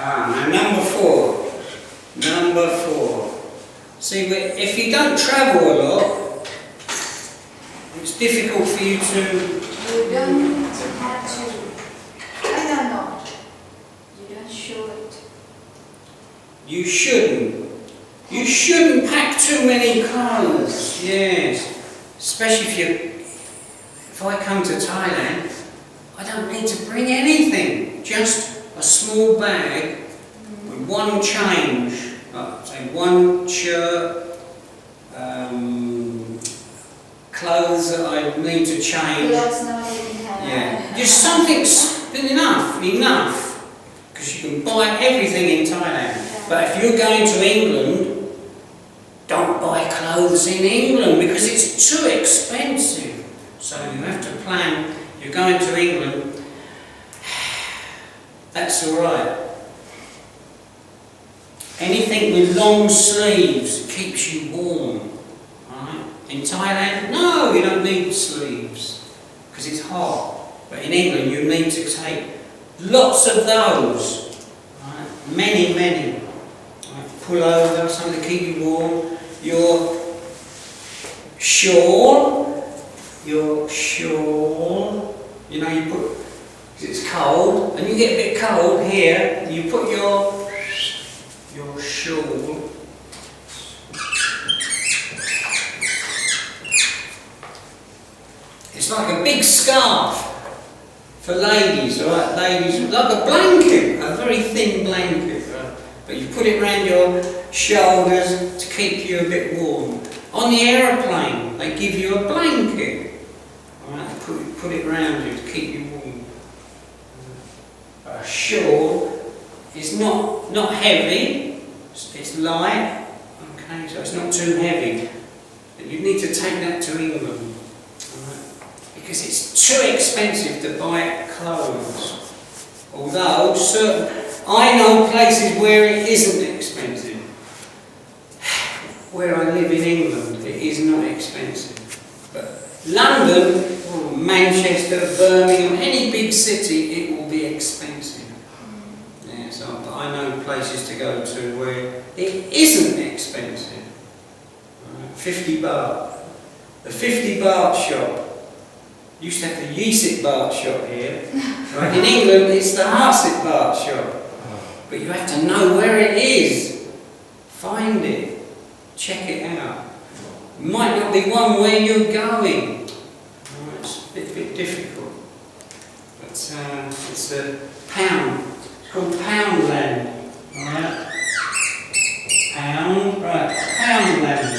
Now number four. Number four. See, if you don't travel a lot, it's difficult for you to... You don't have to. I don't know. You don't show it. You shouldn't. You shouldn't pack too many clothes. Yes. Especially if I come to Thailand, I don't need to bring anything. Just a small bag with one change. Say one shirt, clothes that I need to change. Yeah, just something enough, because you can buy everything in Thailand. Yeah. But if you're going to England, don't buy clothes in England because it's too expensive. So you have to plan. You're going to England. That's all right. Anything with long sleeves keeps you warm. Right? In Thailand, no, you don't need sleeves because it's hot. But in England, you need to take lots of those. Right? Many. Right? Pullover, something to keep you warm. Your shawl. You know, you put, because it's cold, and you get a bit cold here. You put your shawl. It's like a big scarf for ladies, right? Ladies, like a blanket, a very thin blanket, right? But you put it around your shoulders to keep you a bit warm. On the aeroplane, they give you a blanket, right? They put it around you to keep you warm. A shawl is not heavy. It's light, okay, so it's not too heavy. But you need to take that to England, right? Because it's too expensive to buy clothes. Although I know places where it isn't expensive. Where I live in England, it is not expensive. But London, or Manchester, Birmingham, any big city, it will be expensive. But I know places to go to where it isn't expensive. 50 baht. The 50 baht shop used to have the Yeesit baht shop here. Right? In England, it's the Harsit baht shop. But you have to know where it is. Find it. Check it out. It might not be one where you're going. It's a bit difficult. But it's a pound. It's called Poundland, alright? Poundland.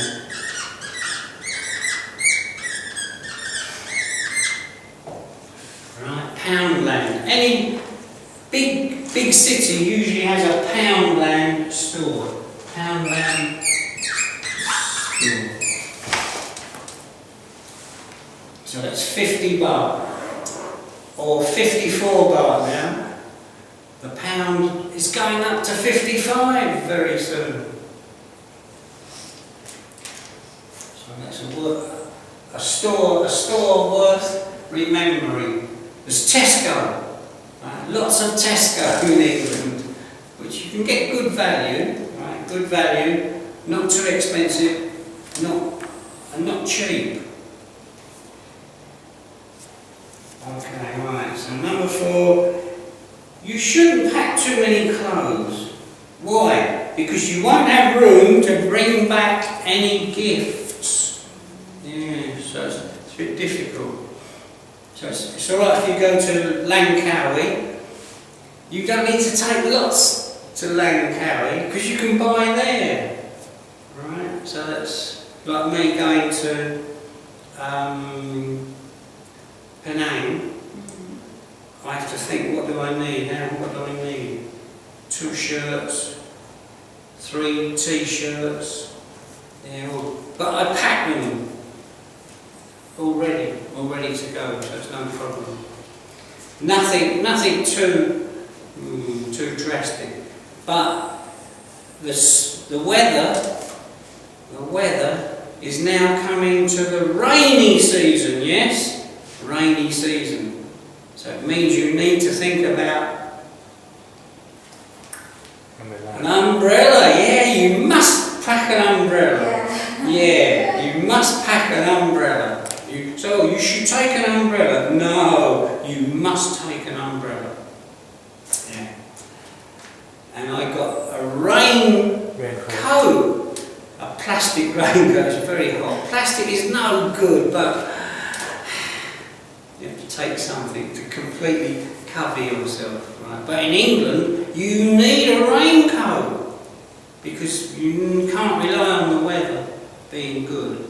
Right, Poundland. Any big city usually has a Poundland store. Poundland store. So that's 50 baht, or 54 baht now. The pound is going up to 55 very soon. So that's a store worth remembering. There's Tesco, right? Lots of Tesco in England, which you can get good value, right? Good value, not too expensive, and not cheap. Okay, right. So number 4. You shouldn't pack too many clothes. Why? Because you won't have room to bring back any gifts. Yeah, so it's a bit difficult. So it's alright if you go to Langkawi. You don't need to take lots to Langkawi because you can buy there. Right? So that's like me going to Penang. I have to think, what do I need now? What do I need? 2 shirts, 3 t-shirts. Yeah, but I pack them all ready to go, so it's no problem. Nothing too drastic. But the weather is now coming to the rainy season. Yes, rainy season. So it means you need to think about should take an umbrella. No, you must take an umbrella. Yeah. And I got a raincoat, a plastic raincoat. It's very hot. Plastic is no good, but you have to take something to completely cover yourself. Right? But in England, you need a raincoat because you can't rely on the weather being good.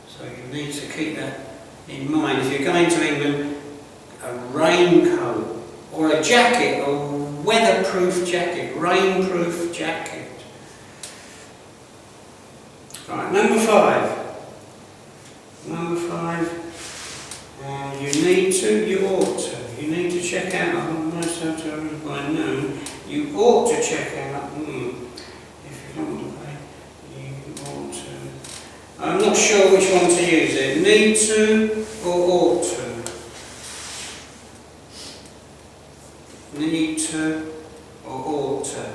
So you need to keep that in mind. If you're going to England, a raincoat or a jacket, a weatherproof jacket, rainproof jacket. Right, number 5. Number 5, you ought to. You need to check out, most hotels by noon, you ought to check out, if you don't want to pay, you ought to. I'm not sure which one to use there, need to or ought to. Need to or ought to.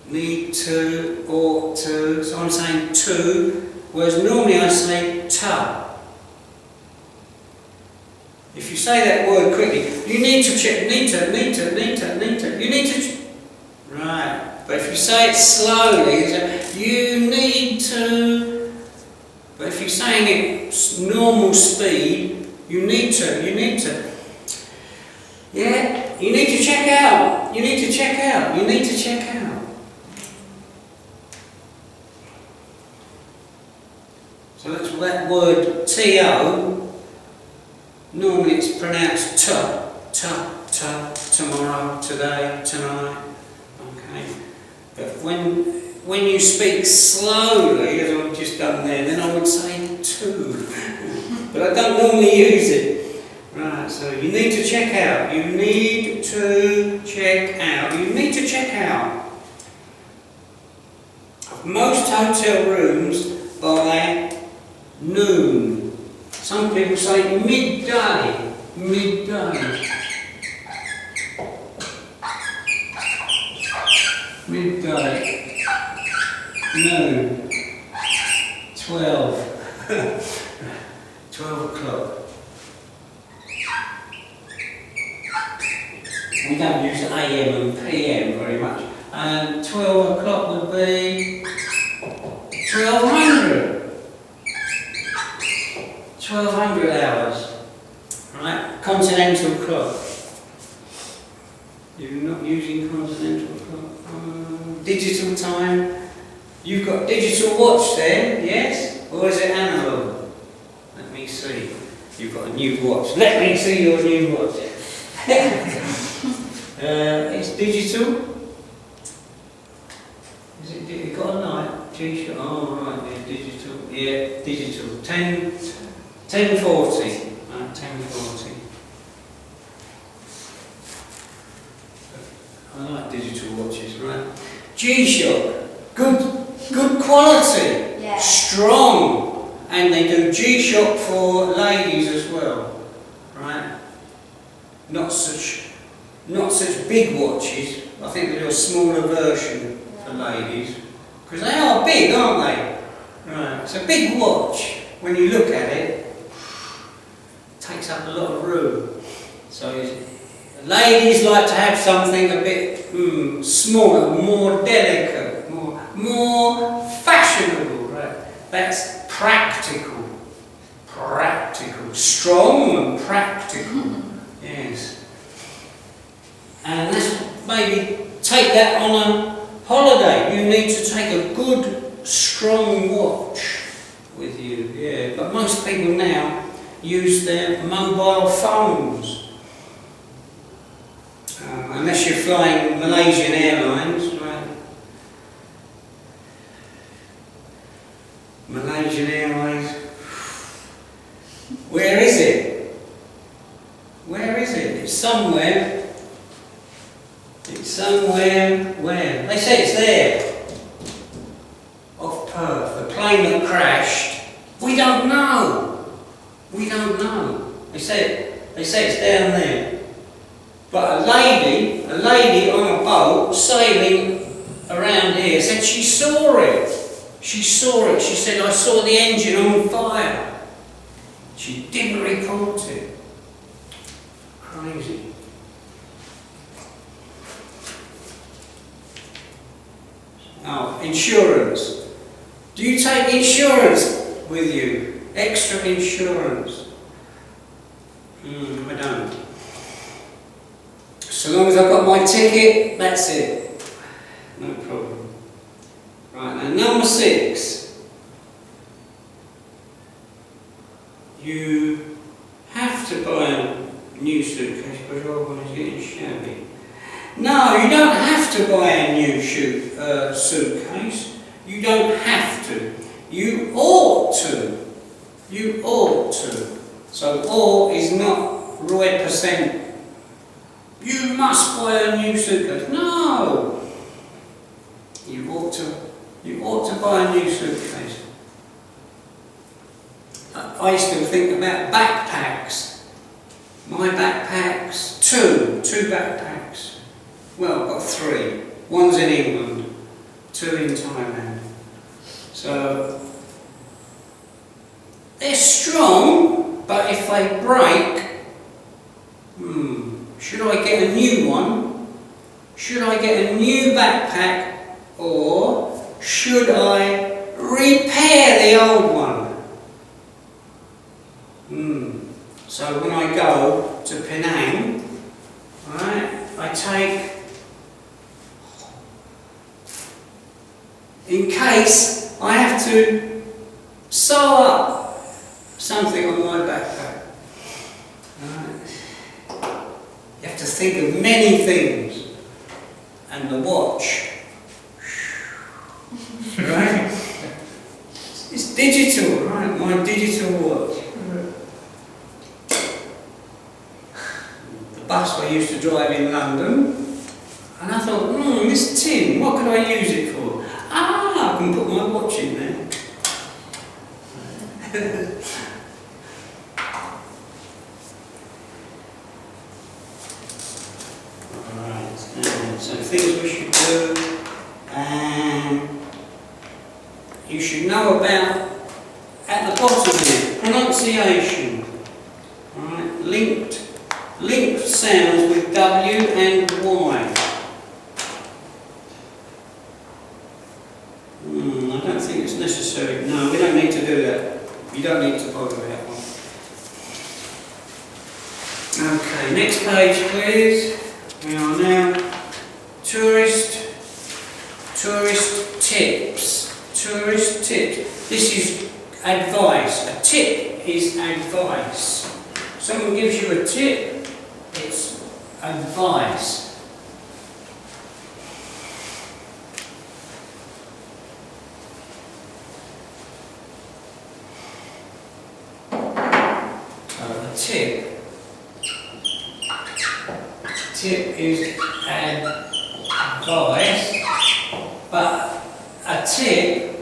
Need to, ought to, so I'm saying to, whereas normally I say ta. If you say that word quickly, you need to check, need to, you need to, right. But if you say it slowly, you need to, but if you're saying it normal speed, you need to. Yeah, you need to check out, you need to check out. So that's that word to. Normally it's pronounced tomorrow, today, tonight. Okay. But when you speak slowly, as I've just done there, then I would say to. But I don't normally use it. Right, so you need to check out. You need to check out. You need to check out. Most hotel rooms by noon. Some people say midday. Midday, noon, 12, 12 o'clock. We don't use AM and PM very much. And 12 o'clock would be 1200. 1200 hours. Right? Continental clock. You're not using continental clock. Digital time. You've got digital watch there, yes? Or is it analog? Let me see. You've got a new watch. Let me see your new watch. It's digital. Is it? You got a light? G-Shock. Oh right, yeah, digital. Yeah, digital. 10:40. Right, 10:40. I like digital watches, right? G-Shock. Good quality. Yeah. Strong. And they do G-Shock for ladies as well. Right? Not such big watches. I think they do a smaller version for ladies. Because they are big, aren't they? Right. It's a big watch. When you look at it, takes up a lot of room. So ladies like to have something a bit smaller, more delicate, more fashionable. Right? That's practical. Strong and practical. Yes. And let's maybe take that on a holiday. You need to take a good, strong watch with you. Yeah. But most people now use their mobile phones. Unless you're flying Malaysian Airlines, right? Malaysian Airlines. Where is it? Where is it? It's somewhere. It's somewhere where? They say it's there. Off Perth. The plane that crashed. We don't know. We don't know. They say it's down there. But a lady on a boat sailing around here said she saw it. She saw it. She said, I saw the engine on fire. She didn't report it. Crazy. Oh, insurance. Do you take insurance with you? Extra insurance? I don't. So long as I've got my ticket, that's it. No problem. Right, now number 6. You have to buy a new suitcase because your old one is getting shabby. No, you don't have to buy a new suitcase. You don't have to. You ought to. You ought to. So ought is not 100%. You must buy a new suitcase. No. You ought to. You ought to buy a new suitcase. I used to think about backpacks. My backpacks, two backpacks. Well, I've got 3. One's in England, 2 in Thailand. So they're strong, but if they break, should I get a new one? Should I get a new backpack, or should I repair the old one? So when I go to Penang, right, I take, in case I have to sew up something on my backpack. Right. You have to think of many things. And the watch. Right? It's digital, right? My digital watch. The bus I used to drive in London, and I thought, this tin, what could I use it for? I can put my watch in there. Alright, so things we should do, and you should know about, at the bottom here, pronunciation. Alright, linked sounds with W and Y. I don't think it's necessary. No, we don't need to do that. You don't need to bother with that one. Okay, next page please. We are now tourist tips. Tourist tips. This is advice. A tip is advice. Someone gives you a tip, it's advice. Tip is advice, but a tip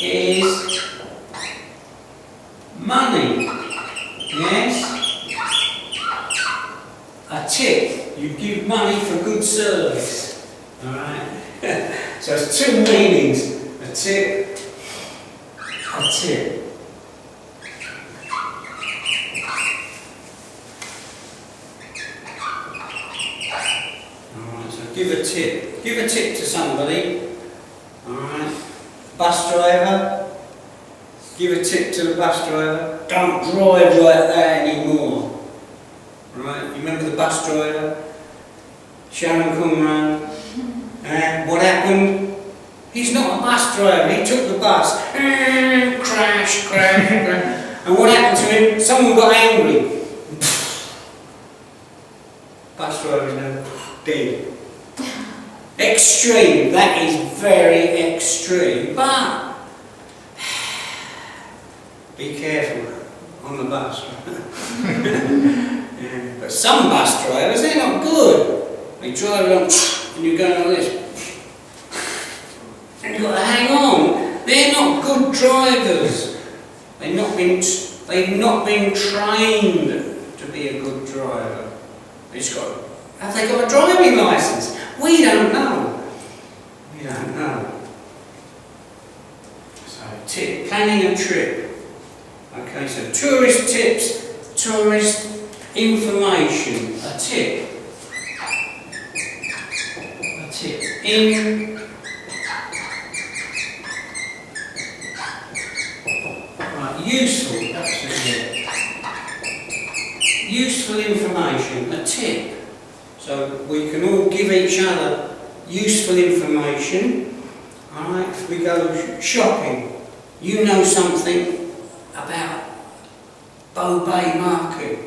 is money. Yes? A tip, you give money for good service. Alright? So it's 2 meanings. A tip, a tip. Give a tip. Give a tip to somebody. Alright. Bus driver. Give a tip to the bus driver. Don't drive like that anymore. Right? You remember the bus driver? Sharon Kumran. And what happened? He's not a bus driver. He took the bus. Crash, crash, crash. And what happened to him? Someone got angry. Bus driver is now dead. Extreme, that is very extreme, but be careful on the bus. Yeah. But some bus drivers, they're not good. They drive along and you're going like this. And you've got to hang on. They're not good drivers. They've not been trained to be a good driver. Have they got a driving licence? We don't know. We don't know. So, tip, planning a trip. Okay, so tourist tips, tourist information, a tip. A tip. Right, useful, that's it. Useful information, a tip. So we can all give each other useful information. Alright, if we go shopping, you know something about Bow Bay Market.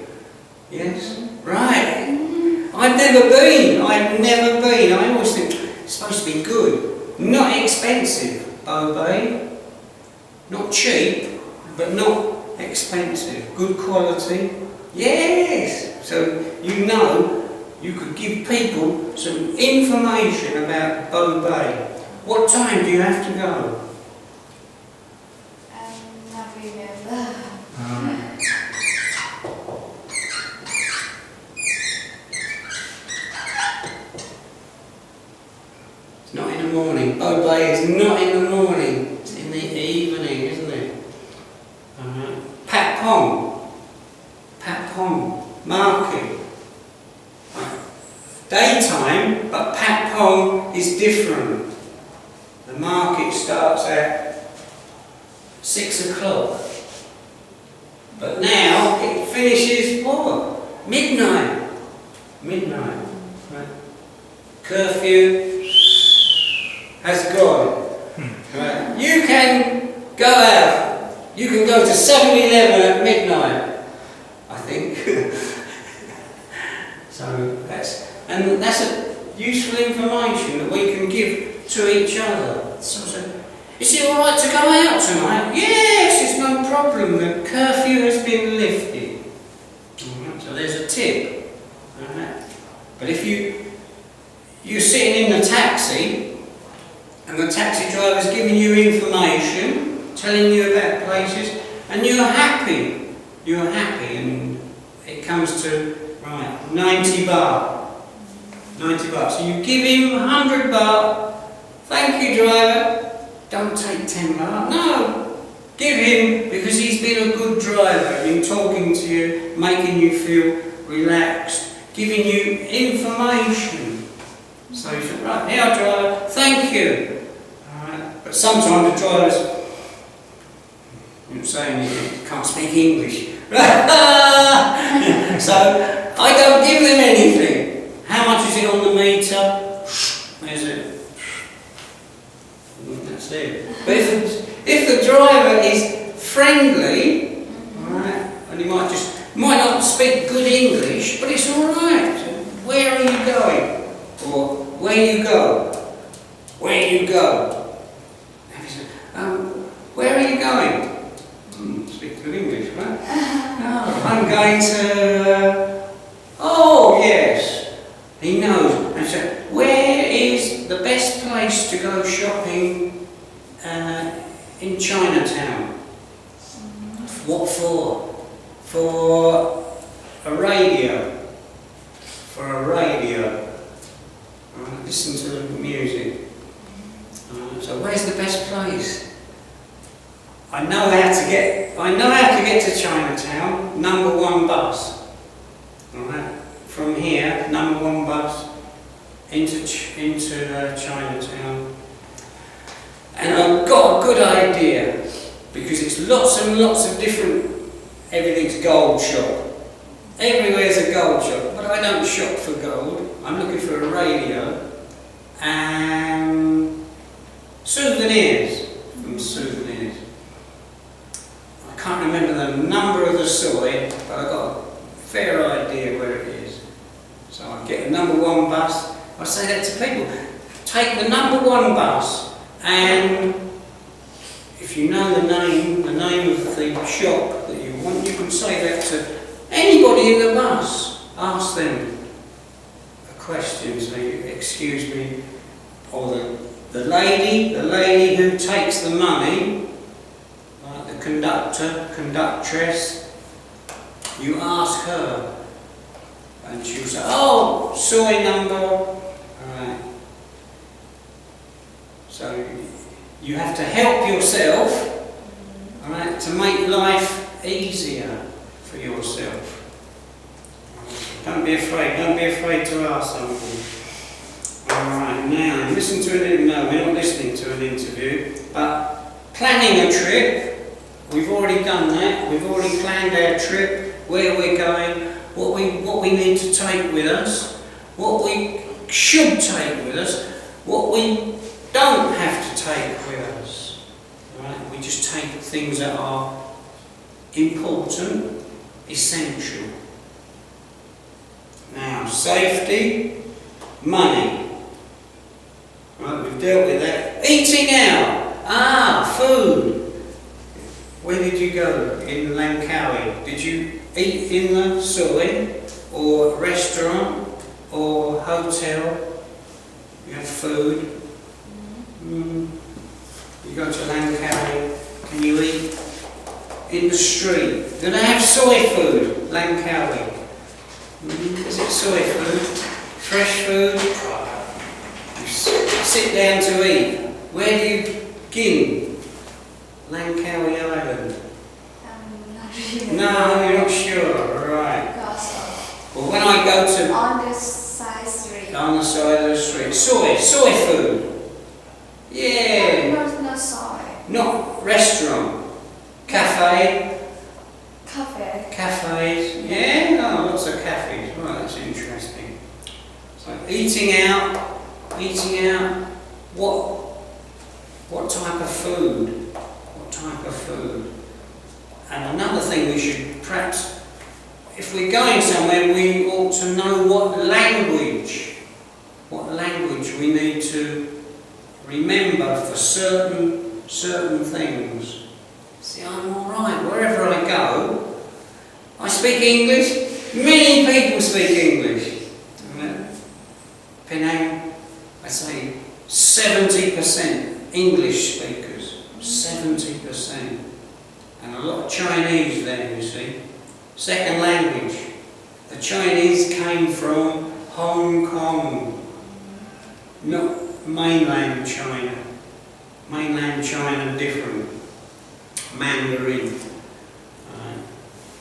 Yes? Right. I've never been. I always think it's supposed to be good. Not expensive, Bow Bay. Not cheap, but not expensive. Good quality. Yes! So you know you could give people some information about Bow Bay. What time do you have to go? Not remember. It's not in the morning. Bow Bay is not in the morning. It's in the evening, isn't it? Pat Pong Market. Daytime, but Pat Pong is different. The market starts at 6 o'clock. But now it finishes what? Midnight. Right. Curfew has gone. Right. You can go out. You can go to 7-Eleven at midnight, I think. So that's a useful information that we can give to each other. Is it alright to go out tonight? Yes, it's no problem. The curfew has been lifted. Right, so there's a tip. Right. But if you're sitting in the taxi and the taxi driver's giving you information, telling you about places, and you're happy, and it comes to, right, 90 baht. 90 baht. So you give him 100 baht. Thank you, driver. Don't take 10 baht. No. Give him, because he's been a good driver, been talking to you, making you feel relaxed, giving you information. So you say, right, here, driver, thank you. Alright. But sometimes the drivers, you're saying you can't speak English. So I don't give them anything. How much is it on the meter? There's it. That's it. But if the driver is friendly, right, and he might not speak good English, but it's all right. Where are you going? Or where you go? Where you go? Where are you going? Speak good English, right? No, I'm going to. Oh yes. He knows. And so, where is the best place to go shopping in Chinatown? What for? For a radio. For a radio. Listen to the music. So where's the best place? I know how to get to Chinatown. Number 1 bus. All right. From here, number 1 bus into Chinatown, and I've got a good idea because it's lots and lots of different. Everything's gold shop. Everywhere's a gold shop, but I don't shop for gold. I'm looking for a radio and souvenirs. From souvenirs. I can't remember the number of the soy, but I got a fair idea where it is. So I get the number 1 bus. I say that to people. Take the number 1 bus, and if you know the name of the shop that you want, you can say that to anybody in the bus. Ask them a question. Say, excuse me, or the lady who takes the money, like the conductress. You ask her. And she'll say, oh, soy number. Alright. So you have to help yourself, alright, to make life easier for yourself. Don't be afraid to ask something. Alright, now listen to an no, we're not listening to an interview, but planning a trip, we've already done that, we've already planned our trip, where we're going, what we need to take with us, what we should take with us, what we don't have to take with us. Right? We just take things that are important, essential. Now, safety, money. Right, we've dealt with that. Eating out. Food. Where did you go in Langkawi? Did you eat in the soy, or restaurant, or hotel? You have food. You go to Langkawi, can you eat in the street? Do they have soy food, Langkawi? Is it soy food? Fresh food? You sit down to eat. Where do you begin? Langkawi Island? I'm not sure. No, you're not sure, right. Well, when I go to... On the side street. On the side of the street. Soy food. Yeah. No soy. Not restaurant. Cafe. Cafes. Yeah, lots of cafes. Right, that's interesting. So eating out. What type of food? What type of food? And another thing we should perhaps, if we're going somewhere, we ought to know what language we need to remember for certain things. See, I'm all right wherever I go. I speak English. Many people speak English. Penang, I say 70% English speakers. 70%. And a lot of Chinese there, you see. Second language. The Chinese came from Hong Kong, not mainland China. Mainland China different. Mandarin.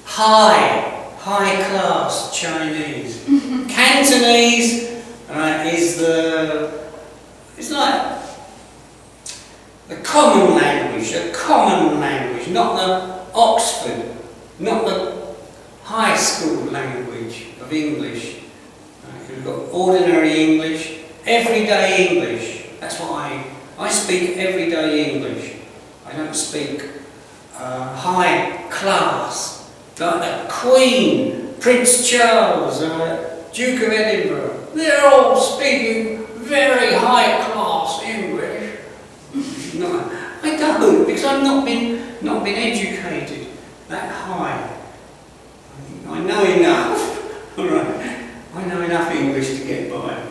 High class Chinese. Cantonese it's like the common language, not the Oxford, not the high school language of English. You've got ordinary English, everyday English. That's what I speak everyday English. I don't speak high class, like the Queen, Prince Charles, Duke of Edinburgh. They're all speaking very high class English. No, I don't, because I've not been educated that high. I know enough. All right, I know enough English to get by.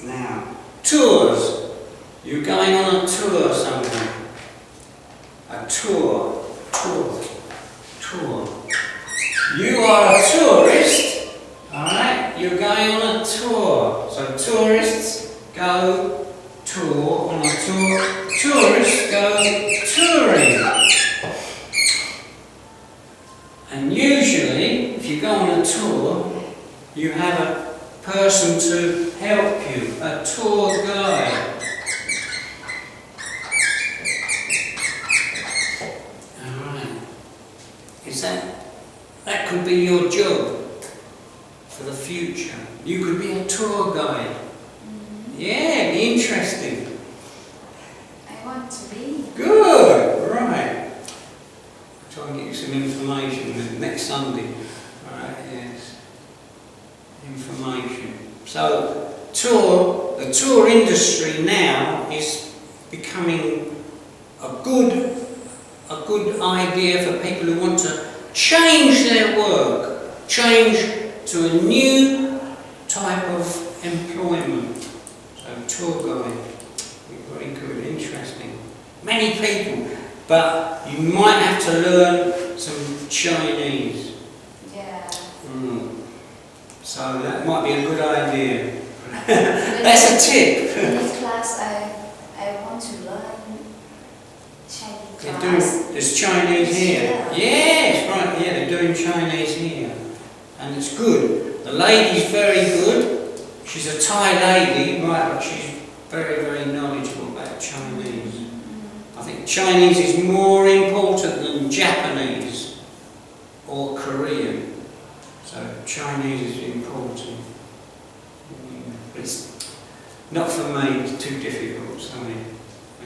Now, tours. You're going on a tour somewhere. A tour. You are a tourist, alright? You're going on a tour. So tourists go tour on a tour. Tourists go touring. And usually, if you go on a tour, you have a person to help you, a tour guide. That could be your job for the future. You could be a tour guide. Yeah, it'd be interesting. I want to be. Good, right. I'll try and get you some information next Sunday. Right, yes. Information. So, the tour industry now is becoming a good idea for people who want to change their work, change to a new type of employment. So tour guide, very good, interesting. Many people, but you might have to learn some Chinese. Yeah. So that might be a good idea. That's a tip. In this class, I want to learn Chinese. There's Chinese here. Yes, right, yeah, they're doing Chinese here. And it's good. The lady's very good. She's a Thai lady, right, but she's very, very knowledgeable about Chinese. I think Chinese is more important than Japanese or Korean. So Chinese is important. But it's not for me, it's too difficult. Sorry.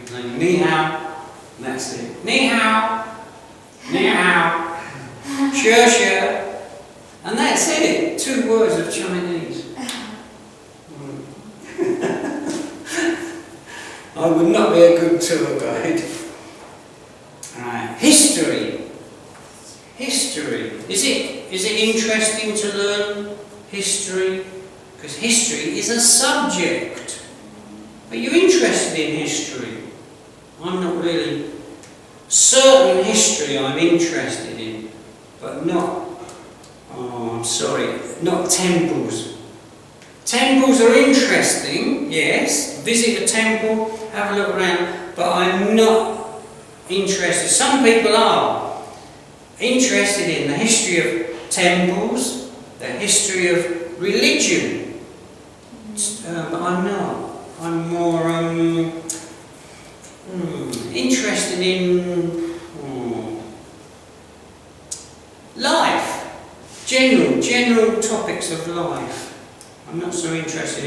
Okay. Ni hao, and that's it. Ni hao, ni hao, sure, sure. And that's it. 2 words of Chinese. I would not be a good tour guide. Right. History. History. Is it interesting to learn history? Because history is a subject. Are you interested in history? I'm not really. Certain history I'm interested in, but not, oh I'm sorry, not temples. Temples are interesting, yes, visit a temple, have a look around, but I'm not interested. Some people are interested in the history of temples, the history of religion, but I'm not. I'm more interested in life, general topics of life. I'm not so interested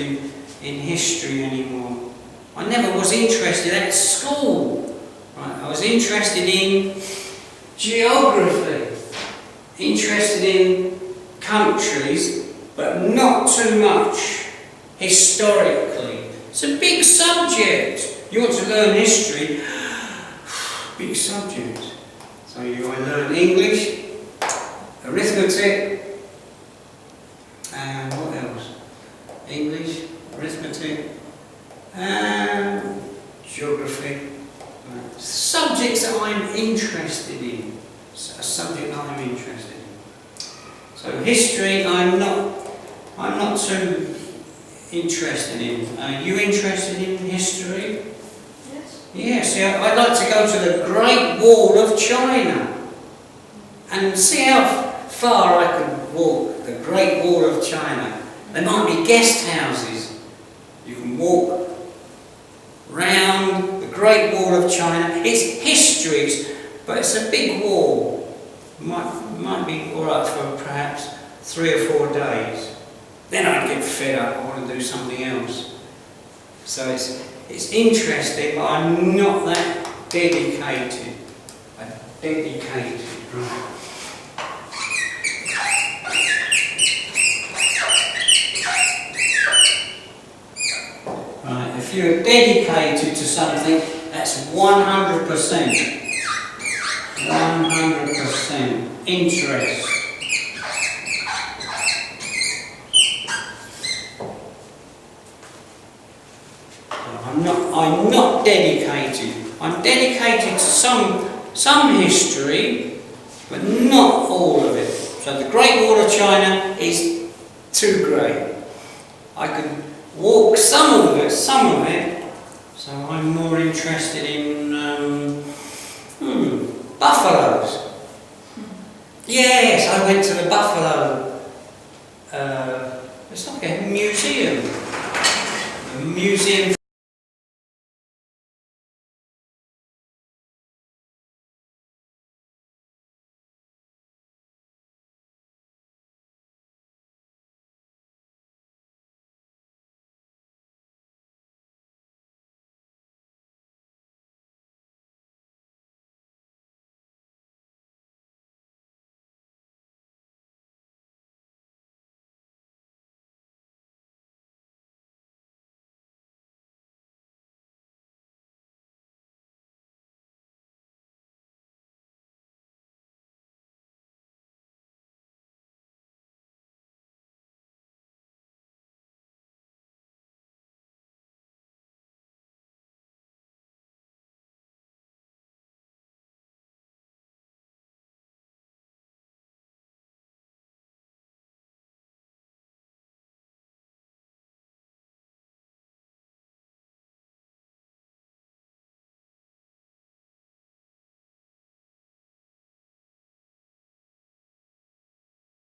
in history anymore. I never was interested at school. Right? I was interested in geography, interested in countries, but not too much historically. It's a big subject. You want to learn history, big subject. So you want to learn English, arithmetic, and what else? English, arithmetic, and geography. Right. Subjects that I'm interested in. A subject that I'm interested in. So history, I'm not too interested in. Are you interested in history? Yes. Yes, yeah, I'd like to go to the Great Wall of China and see how far I could walk the Great Wall of China. There might be guest houses. You can walk round the Great Wall of China. It's history, but it's a big wall. Might be alright for perhaps 3 or 4 days. Then I'd get fed up, I want to do something else. So it's interesting, but I'm not that dedicated. Right. Right, if you're dedicated to something, that's 100%. 100% interest. I'm not dedicated. I'm dedicated to some history, but not all of it. So the Great Wall of China is too great. I could walk some of it, so I'm more interested in buffaloes. Yes, I went to the buffalo. It's like a museum. A museum.